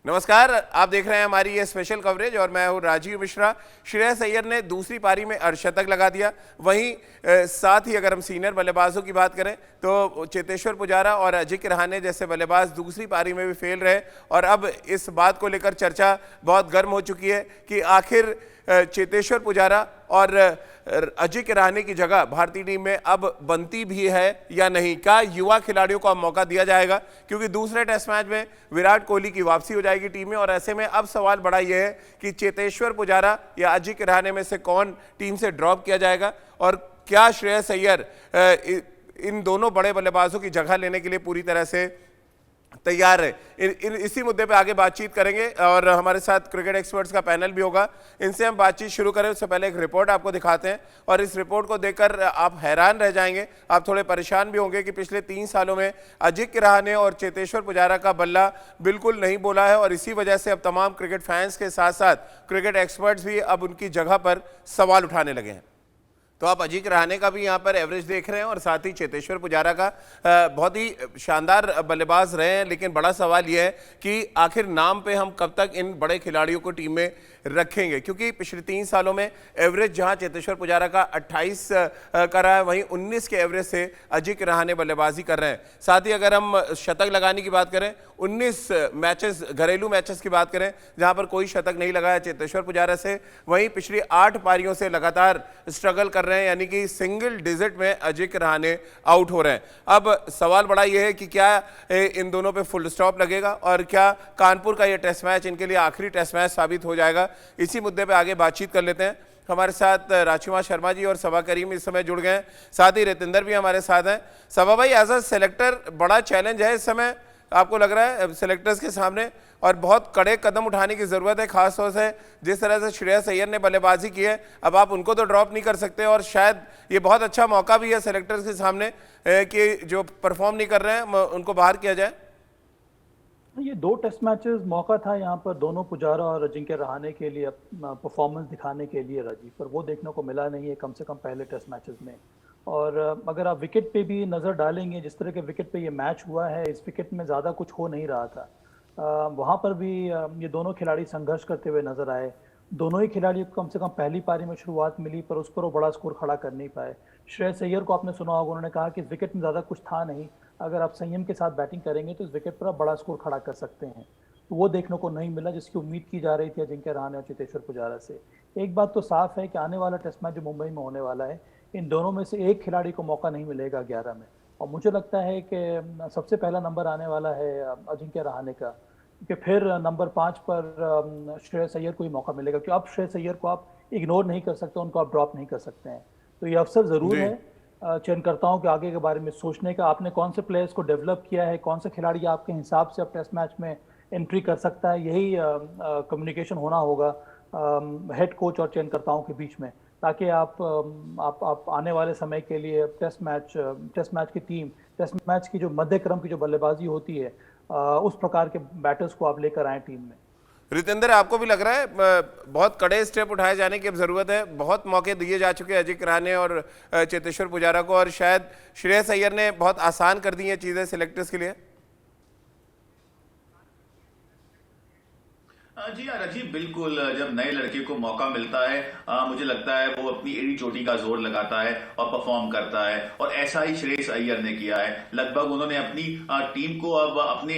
नमस्कार, आप देख रहे हैं हमारी ये स्पेशल कवरेज और मैं हूं राजीव मिश्रा। श्रेयस अय्यर ने दूसरी पारी में अर्धशतक लगा दिया। वहीं साथ ही अगर हम सीनियर बल्लेबाजों की बात करें तो चेतेश्वर पुजारा और अजिंक्य रहाणे जैसे बल्लेबाज दूसरी पारी में भी फेल रहे और अब इस बात को लेकर चर्चा बहुत गर्म हो चुकी है कि आखिर चेतेश्वर पुजारा और अजिंक्य रहाणे की जगह भारतीय टीम में अब बनती भी है या नहीं। क्या युवा खिलाड़ियों को अब मौका दिया जाएगा, क्योंकि दूसरे टेस्ट मैच में विराट कोहली की वापसी हो जाएगी टीम में और ऐसे में अब सवाल बड़ा यह है कि चेतेश्वर पुजारा या अजिंक्य रहाणे में से कौन टीम से ड्रॉप किया जाएगा और क्या श्रेयस अय्यर इन दोनों बड़े बल्लेबाजों की जगह लेने के लिए पूरी तरह से तैयार है। इसी मुद्दे पे आगे बातचीत करेंगे और हमारे साथ क्रिकेट एक्सपर्ट्स का पैनल भी होगा। इनसे हम बातचीत शुरू करें उससे पहले एक रिपोर्ट आपको दिखाते हैं और इस रिपोर्ट को देखकर आप हैरान रह जाएंगे, आप थोड़े परेशान भी होंगे कि पिछले 3 सालों में अजिंक्य रहाणे और चेतेश्वर पुजारा का बल्ला बिल्कुल नहीं बोला है और इसी वजह से अब तमाम क्रिकेट फैंस के साथ साथ क्रिकेट एक्सपर्ट्स भी अब उनकी जगह पर सवाल उठाने लगे हैं। तो आप अजिंक्य रहाणे का भी यहाँ पर एवरेज देख रहे हैं और साथ ही चेतेश्वर पुजारा का बहुत ही शानदार बल्लेबाज रहे हैं, लेकिन बड़ा सवाल यह है कि आखिर नाम पे हम कब तक इन बड़े खिलाड़ियों को टीम में रखेंगे, क्योंकि पिछले 3 सालों में एवरेज जहां चेतेश्वर पुजारा का 28 कर रहा है वहीं 19 के एवरेज से अजिंक्य रहाणे बल्लेबाजी कर रहे हैं। साथ ही अगर हम शतक लगाने की बात करें, 19 मैचेस घरेलू मैचेस की बात करें जहां पर कोई शतक नहीं लगाया चेतेश्वर पुजारा से, वहीं पिछली 8 पारियों से लगातार स्ट्रगल कर रहे हैं, यानी कि सिंगल डिजिट में अजिंक्य रहाणे आउट हो रहे हैं। अब सवाल बड़ा यह है कि क्या इन दोनों पे फुल स्टॉप लगेगा और क्या कानपुर का यह टेस्ट मैच इनके लिए आखिरी टेस्ट मैच साबित हो जाएगा। इसी मुद्दे पे आगे बातचीत कर लेते हैं। हमारे साथ राजकुमार शर्मा जी और सबा करीम इस समय जुड़ गए हैं, साथ ही रितेंद्र भी हमारे साथ हैं। सबा भाई, एज अ सेलेक्टर बड़ा चैलेंज है इस समय, आपको लग रहा है सेलेक्टर्स के सामने और बहुत कड़े कदम उठाने की जरूरत है, खासतौर से जिस तरह से श्रेयस अय्यर ने बल्लेबाजी की है। अब आप उनको तो ड्रॉप नहीं कर सकते और शायद ये बहुत अच्छा मौका भी है सेलेक्टर्स के सामने कि जो परफॉर्म नहीं कर रहे हैं उनको बाहर किया जाए। ये 2 टेस्ट मैचेस मौका था यहाँ पर दोनों पुजारा और अजिंक्य रहाणे के लिए परफॉर्मेंस दिखाने के लिए राजीव, पर वो देखने को मिला नहीं है कम से कम पहले टेस्ट मैचेस में। और अगर आप विकेट पे भी नज़र डालेंगे, जिस तरह के विकेट पे ये मैच हुआ है, इस विकेट में ज़्यादा कुछ हो नहीं रहा था। वहाँ पर भी ये दोनों खिलाड़ी संघर्ष करते हुए नजर आए। दोनों ही खिलाड़ियों को कम से कम पहली पारी में शुरुआत मिली, पर उस पर वो बड़ा स्कोर खड़ा कर नहीं पाए। श्रेयस अय्यर को आपने सुना होगा, उन्होंने कहा कि इस विकेट में ज़्यादा कुछ था नहीं, अगर आप संयम के साथ बैटिंग करेंगे तो इस विकेट पर आप बड़ा स्कोर खड़ा कर सकते हैं। तो वो देखने को नहीं मिला जिसकी उम्मीद की जा रही थी अजिंक्य रहाणे और चेतेश्वर पुजारा से। एक बात तो साफ है कि आने वाला टेस्ट मैच जो मुंबई में होने वाला है, इन दोनों में से एक खिलाड़ी को मौका नहीं मिलेगा 11 में, और मुझे लगता है कि सबसे पहला नंबर आने वाला है अजिंक्य रहाणे का, कि फिर नंबर 5 पर श्रेयस अय्यर को ही मौका मिलेगा, क्योंकि अब श्रेयस अय्यर को आप इग्नोर नहीं कर सकते, उनको आप ड्रॉप नहीं कर सकते हैं। तो ये अवसर ज़रूर है चयनकर्ताओं के आगे के बारे में सोचने का, आपने कौन से प्लेयर्स को डेवलप किया है, कौन से खिलाड़ी आपके हिसाब से अब टेस्ट मैच में एंट्री कर सकता है। यही कम्युनिकेशन होना होगा हेड कोच और चयनकर्ताओं के बीच में, ताकि आप आने वाले समय के लिए टेस्ट मैच की टीम, टेस्ट मैच की जो मध्य क्रम की जो बल्लेबाजी होती है, उस प्रकार के बैटर्स को आप लेकर आए टीम में। रितेंद्र, आपको भी लग रहा है बहुत कड़े स्टेप उठाए जाने की अब जरूरत है? बहुत मौके दिए जा चुके हैं अजिंक्य रहाणे और चेतेश्वर पुजारा को और शायद श्रेयस अय्यर ने बहुत आसान कर दी हैं चीजें सिलेक्टर्स के लिए। जी हाँ राजीव, बिल्कुल। जब नए लड़के को मौका मिलता है मुझे लगता है वो अपनी एड़ी चोटी का जोर लगाता है और परफॉर्म करता है, और ऐसा ही श्रेयस अय्यर ने किया है। लगभग उन्होंने अपनी टीम को अब अपने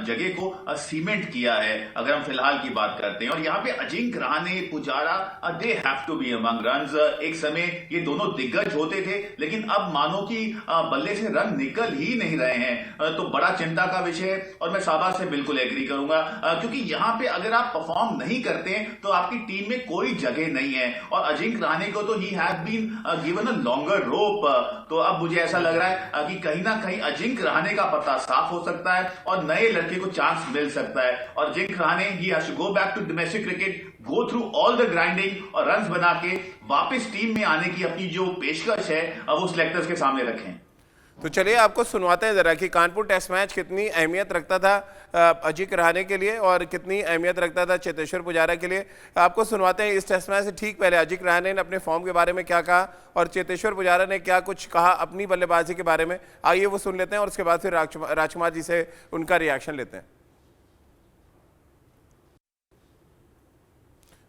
जगह को सीमेंट किया है, अगर हम फिलहाल की बात करते हैं। और यहाँ पे Ajinkya Rahane, Pujara, they have to be among runs. एक समय ये दोनों दिग्गज होते थे, लेकिन अब मानो कि बल्ले से रन निकल ही नहीं रहे हैं, तो बड़ा चिंता का विषय है। और मैं साबा से बिल्कुल एग्री करूंगा, क्योंकि यहाँ पे अगर आप परफॉर्म नहीं करते हैं तो आपकी टीम में कोई जगह नहीं है। और अजिंक्य रहाणे को तो he has been given a longer rope, तो अब मुझे ऐसा लग रहा है कि कहीं ना कहीं अजिंक्य रहाणे का पता साफ हो सकता है और नए लड़के को चांस मिल सकता है। और Ajinkya Rahane he has to go back to domestic cricket, go through all the grinding और रन्स बना के वापस टीम में आने की अपनी जो पेशकश है वो सिलेक्टर्स के सामने रखें। तो चलिए आपको सुनवाते हैं जरा कि कानपुर टेस्ट मैच कितनी अहमियत रखता था अजिंक्य रहाणे के लिए और कितनी अहमियत रखता था चेतेश्वर पुजारा के लिए। आपको सुनवाते हैं इस टेस्ट मैच से ठीक पहले अजिंक्य रहाणे ने अपने फॉर्म के बारे में क्या कहा और चेतेश्वर पुजारा ने क्या कुछ कहा अपनी बल्लेबाजी के बारे में। आइए वो सुन लेते हैं और उसके बाद फिर राजकुमार जी से उनका रिएक्शन लेते हैं।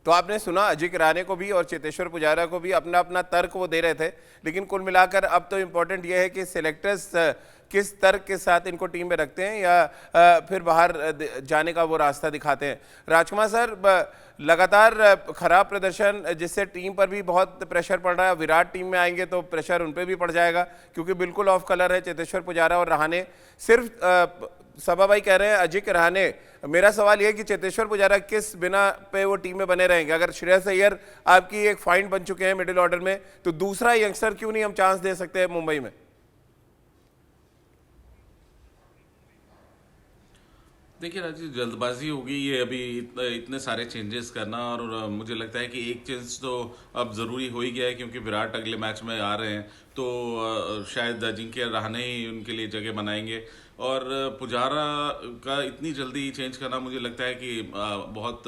तो आपने सुना अजिंक्य रहाणे को भी और चेतेश्वर पुजारा को भी अपना अपना तर्क वो दे रहे थे, लेकिन कुल मिलाकर अब तो इम्पोर्टेंट ये है कि सिलेक्टर्स किस तर्क के साथ इनको टीम में रखते हैं या फिर बाहर जाने का वो रास्ता दिखाते हैं। राजकुमार सर, लगातार खराब प्रदर्शन जिससे टीम पर भी बहुत प्रेशर पड़ रहा है। विराट टीम में आएंगे तो प्रेशर उन पर भी पड़ जाएगा क्योंकि बिल्कुल ऑफ कलर है चेतेश्वर पुजारा और रहाणे। सिर्फ सभा भाई कह रहे हैं अजिंक्य रहाणे। मेरा सवाल यह है कि चेतेश्वर पुजारा किस बिना पे वो टीम में बने रहेंगे? अगर श्रेयस अय्यर आपकी एक फाइंड बन चुके हैं मिडिल ऑर्डर में, तो दूसरा यंगस्टर क्यों नहीं हम चांस दे सकते हैं मुंबई में? देखिए राजीव, जल्दबाजी होगी ये अभी इतने सारे चेंजेस करना, और मुझे लगता है कि एक चेंज तो अब ज़रूरी हो ही गया है क्योंकि विराट अगले मैच में आ रहे हैं, तो शायद अजिंक्य रहाणे ही उनके लिए जगह बनाएंगे। और पुजारा का इतनी जल्दी चेंज करना मुझे लगता है कि बहुत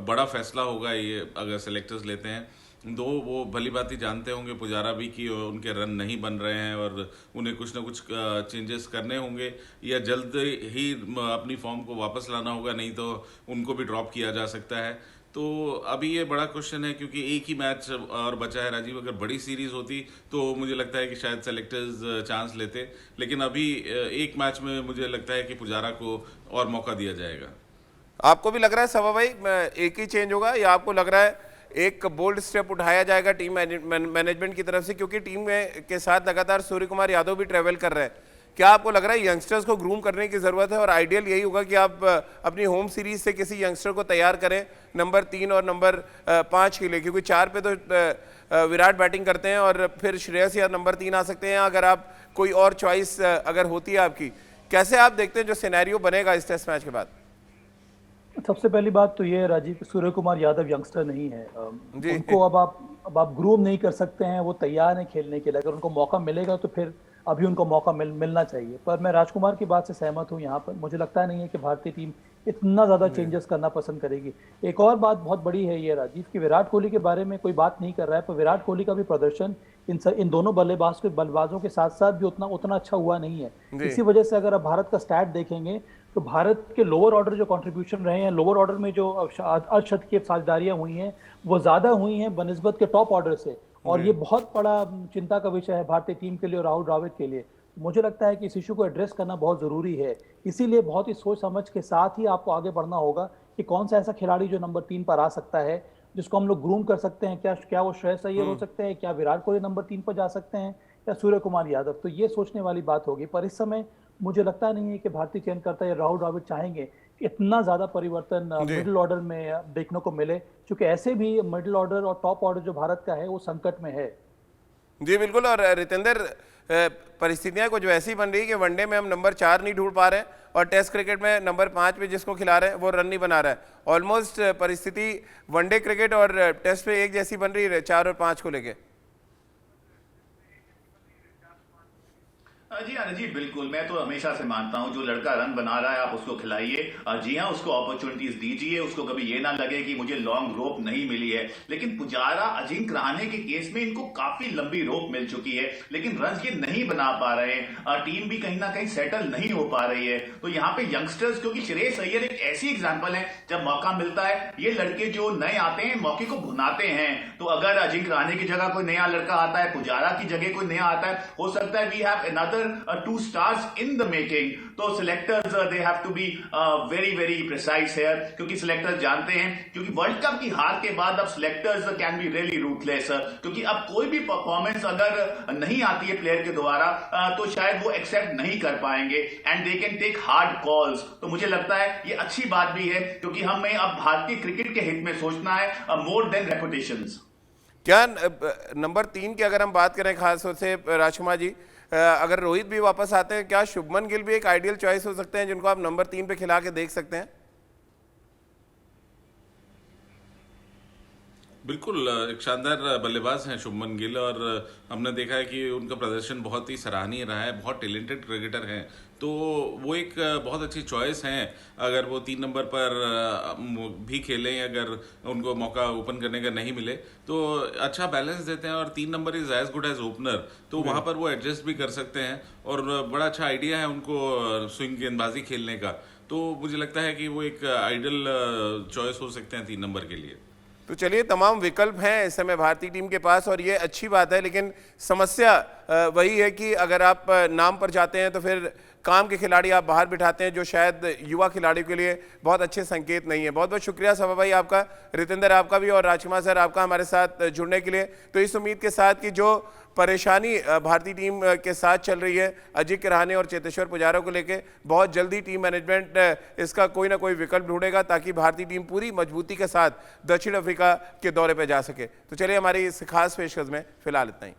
बड़ा फैसला होगा ये अगर सेलेक्टर्स लेते हैं। दो वो भली भांति जानते होंगे पुजारा भी कि उनके रन नहीं बन रहे हैं और उन्हें कुछ ना कुछ चेंजेस करने होंगे या जल्द ही अपनी फॉर्म को वापस लाना होगा, नहीं तो उनको भी ड्रॉप किया जा सकता है। तो अभी ये बड़ा क्वेश्चन है क्योंकि एक ही मैच और बचा है राजीव। अगर बड़ी सीरीज होती तो मुझे लगता है कि शायद सेलेक्टर्स चांस लेते, लेकिन अभी एक मैच में मुझे लगता है कि पुजारा को और मौका दिया जाएगा। आपको भी लग रहा है सभा भाई एक ही चेंज होगा, या आपको लग रहा है एक बोल्ड स्टेप उठाया जाएगा टीम मैनेजमेंट की तरफ से, क्योंकि टीम में के साथ लगातार सूर्य कुमार यादव भी ट्रेवल कर रहे हैं? क्या आपको लग रहा है यंगस्टर्स को ग्रूम करने की ज़रूरत है और आइडियल यही होगा कि आप अपनी होम सीरीज से किसी यंगस्टर को तैयार करें नंबर 3 और नंबर 5 के लिए, क्योंकि 4 पे तो विराट बैटिंग करते हैं और फिर श्रेयस या नंबर 3 आ सकते हैं अगर आप कोई और चॉइस अगर होती है आपकी? कैसे आप देखते हैं जो सिनेरियो बनेगा इस टेस्ट मैच के बाद? सबसे पहली बात तो ये है राजीव, सूर्य कुमार यादव यंगस्टर नहीं है। जी। उनको अब आप ग्रूम नहीं कर सकते हैं, वो तैयार हैं खेलने के लिए। अगर उनको मौका मिलेगा तो फिर अभी उनको मौका मिलना चाहिए। पर मैं राजकुमार की बात से सहमत हूँ यहाँ पर। मुझे लगता नहीं है कि भारतीय टीम इतना ज़्यादा चेंजेस करना पसंद करेगी। एक और बात बहुत बड़ी है ये राजीव कि विराट कोहली के बारे में कोई बात नहीं कर रहा है, पर विराट कोहली का भी प्रदर्शन इन दोनों बल्लेबाजों के साथ साथ भी उतना अच्छा हुआ नहीं है। इसी वजह से अगर आप भारत का स्टैट देखेंगे तो भारत के लोअर ऑर्डर जो कंट्रीब्यूशन रहे हैं, लोअर ऑर्डर में जो अर्धशतकीय साझेदारियां हुई हैं वो ज़्यादा हुई हैं बनिस्बत के टॉप ऑर्डर से, और ये बहुत बड़ा चिंता का विषय है भारतीय टीम के लिए और राहुल द्रविड़ के लिए। मुझे लगता है कि इस इशू को एड्रेस करना बहुत ज़रूरी है। इसीलिए बहुत ही सोच समझ के साथ ही आपको आगे बढ़ना होगा कि कौन सा ऐसा खिलाड़ी जो नंबर 3 पर आ सकता है, जिसको हम लोग ग्रूम कर सकते हैं। क्या वो श्रेयस अय्यर हो सकते हैं, क्या विराट कोहली नंबर 3 पर जा सकते हैं, या सूर्य कुमार यादव? तो ये सोचने वाली बात होगी। पर इस समय मुझे लगता नहीं है कि भारतीय चयनकर्ता या राहुल द्रविड़ चाहेंगे कि इतना ज्यादा परिवर्तन मिडिल ऑर्डर में देखने को मिले, क्योंकि ऐसे भी मिडिल ऑर्डर और टॉप ऑर्डर जो भारत का है वो संकट में है। जी बिल्कुल। और रितेंद्र, परिस्थितियां कुछ वैसी बन रही कि वनडे में हम नंबर 4 नहीं ढूंढ पा रहे हैं और टेस्ट क्रिकेट में नंबर 5 पे जिसको खिला रहे हैं वो रन नहीं बना रहा है। ऑलमोस्ट परिस्थिति वनडे क्रिकेट और टेस्ट पे एक जैसी बन रही है 4 और 5 को लेके। जी हाँ जी, बिल्कुल। मैं तो हमेशा से मानता हूं जो लड़का रन बना रहा है आप उसको खिलाइए। जी हाँ, उसको अपॉर्चुनिटीज दीजिए। उसको कभी ये ना लगे कि मुझे लॉन्ग रोप नहीं मिली है। लेकिन पुजारा अजिंक्य रहाणे के केस में इनको काफी लंबी रोप मिल चुकी है, लेकिन रन ये नहीं बना पा रहे हैं। टीम भी कहीं ना कहीं सेटल नहीं हो पा रही है। तो यहाँ पे यंगस्टर्स, क्योंकि श्रेयस अय्यर एक ऐसी एग्जाम्पल है, जब मौका मिलता है ये लड़के जो नए आते हैं मौके को भुनाते हैं। तो अगर अजिंक्य रहाणे की जगह कोई नया लड़का आता है, पुजारा की जगह कोई नया आता है, हो सकता है we have another 2 stars in the making। तो selectors they have to be very very precise here, क्योंकि सिलेक्टर्स जानते हैं, क्योंकि वर्ल्ड कप की हार के बाद अब selectors can be really ruthless, क्योंकि अब कोई भी परफॉर्मेंस अगर नहीं आती है प्लेयर के द्वारा तो शायद वो एक्सेप्ट नहीं कर पाएंगे and they can take hard calls. तो मुझे लगता है ये अच्छी बात भी है, क्योंकि हमें अब भारतीय क्रिकेट के हित में सोचना है मोर देन रेपुटेशंस। क्या नंबर 3 की अगर हम बात करें खासतौर से राजकुमार जी, अगर रोहित भी वापस आते हैं, क्या शुभमन गिल भी एक आइडियल चॉइस हो सकते हैं जिनको आप नंबर 3 पे खिला के देख सकते हैं? बिल्कुल, एक शानदार बल्लेबाज हैं शुभमन गिल, और हमने देखा है कि उनका प्रदर्शन बहुत ही सराहनीय रहा है। बहुत टैलेंटेड क्रिकेटर हैं, तो वो एक बहुत अच्छी चॉइस हैं। अगर वो 3 नंबर पर भी खेलें, अगर उनको मौका ओपन करने का नहीं मिले तो अच्छा बैलेंस देते हैं, और 3 number is as good as opener, तो वहाँ पर वो एडजस्ट भी कर सकते हैं। और बड़ा अच्छा आइडिया है उनको स्विंग गेंदबाजी खेलने का, तो मुझे लगता है कि वो एक आइडियल चॉइस हो सकते हैं 3 नंबर के लिए। तो चलिए, तमाम विकल्प हैं इस समय भारतीय टीम के पास और ये अच्छी बात है, लेकिन समस्या वही है कि अगर आप नाम पर जाते हैं तो फिर काम के खिलाड़ी आप बाहर बिठाते हैं, जो शायद युवा खिलाड़ियों के लिए बहुत अच्छे संकेत नहीं है। बहुत बहुत शुक्रिया सभा भाई आपका, रितेंद्र आपका भी, और राजकुमार सर आपका हमारे साथ जुड़ने के लिए। तो इस उम्मीद के साथ कि जो परेशानी भारतीय टीम के साथ चल रही है अजिंक्य रहाणे और चेतेश्वर पुजारा को लेके, बहुत जल्दी टीम मैनेजमेंट इसका कोई ना कोई विकल्प ढूंढेगा ताकि भारतीय टीम पूरी मजबूती के साथ दक्षिण अफ्रीका के दौरे पर जा सके। तो चलिए, हमारी इस खास पेशकश में फिलहाल इतना ही।